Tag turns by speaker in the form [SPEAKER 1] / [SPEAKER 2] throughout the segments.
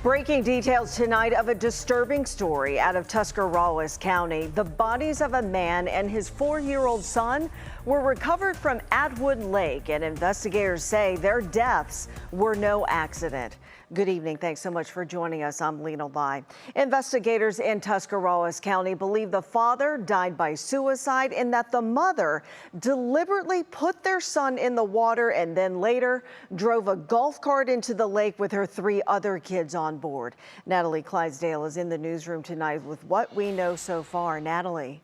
[SPEAKER 1] Breaking details tonight of a disturbing story out of Tuscarawas County. The bodies of a man and his 4-year-old son were recovered from Atwood Lake, and investigators say their deaths were no accident. Good evening. Thanks so much for joining us. I'm Lena Lai. Investigators in Tuscarawas County believe the father died by suicide and that the mother deliberately put their son in the water and then later drove a golf cart into the lake with her 3 other kids on board. Natalie Clydesdale is in the newsroom tonight with what we know so far. Natalie.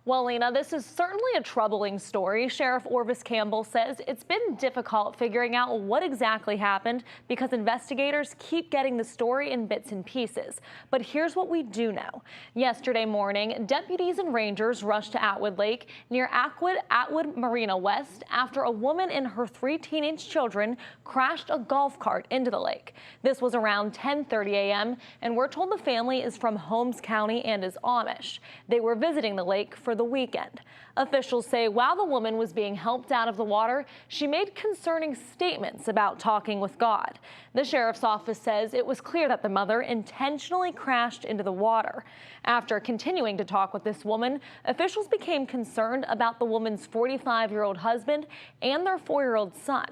[SPEAKER 2] Well, Lena, this is certainly a troubling story. Sheriff Orvis Campbell says it's been difficult figuring out what exactly happened because investigators keep getting the story in bits and pieces. But here's what we do know. Yesterday morning, deputies and rangers rushed to Atwood Lake near Atwood Marina West after a woman and her 3 teenage children crashed a golf cart into the lake. This was around 10:30 a.m. and we're told the family is from Holmes County and is Amish. They were visiting the lake for the weekend. Officials say while the woman was being helped out of the water, she made concerning statements about talking with God. The sheriff's office says it was clear that the mother intentionally crashed into the water. After continuing to talk with this woman, officials became concerned about the woman's 45-year-old husband and their 4-year-old son.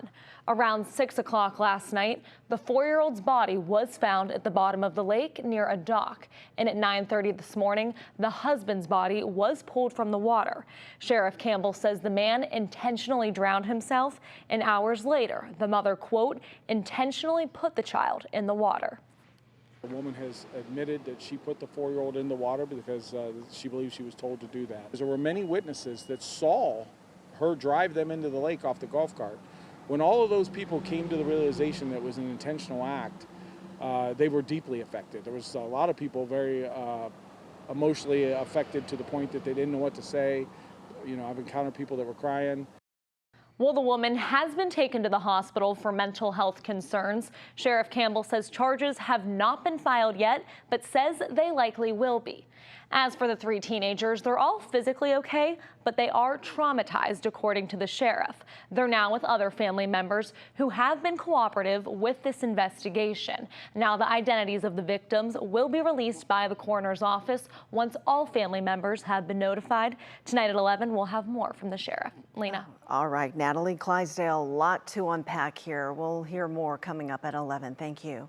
[SPEAKER 2] Around 6 o'clock last night, the 4-year-old's body was found at the bottom of the lake near a dock. And at 9:30 this morning, the husband's body was pulled from the water. Sheriff Campbell says the man intentionally drowned himself, and hours later, the mother, quote, intentionally put the child in the water.
[SPEAKER 3] The woman has admitted that she put the 4-year-old in the water because she believes she was told to do that. There were many witnesses that saw her drive them into the lake off the golf cart. When all of those people came to the realization that it was an intentional act, they were deeply affected. There was a lot of people very emotionally affected to the point that they didn't know what to say. You know, I've encountered people that were crying.
[SPEAKER 2] Well, the woman has been taken to the hospital for mental health concerns. Sheriff Campbell says charges have not been filed yet, but says they likely will be. As for the 3 teenagers, they're all physically okay, but they are traumatized, according to the sheriff. They're now with other family members who have been cooperative with this investigation. Now, the identities of the victims will be released by the coroner's office once all family members have been notified. Tonight at 11, we'll have more from the sheriff. Lena.
[SPEAKER 1] All right, Natalie Clydesdale, a lot to unpack here. We'll hear more coming up at 11. Thank you.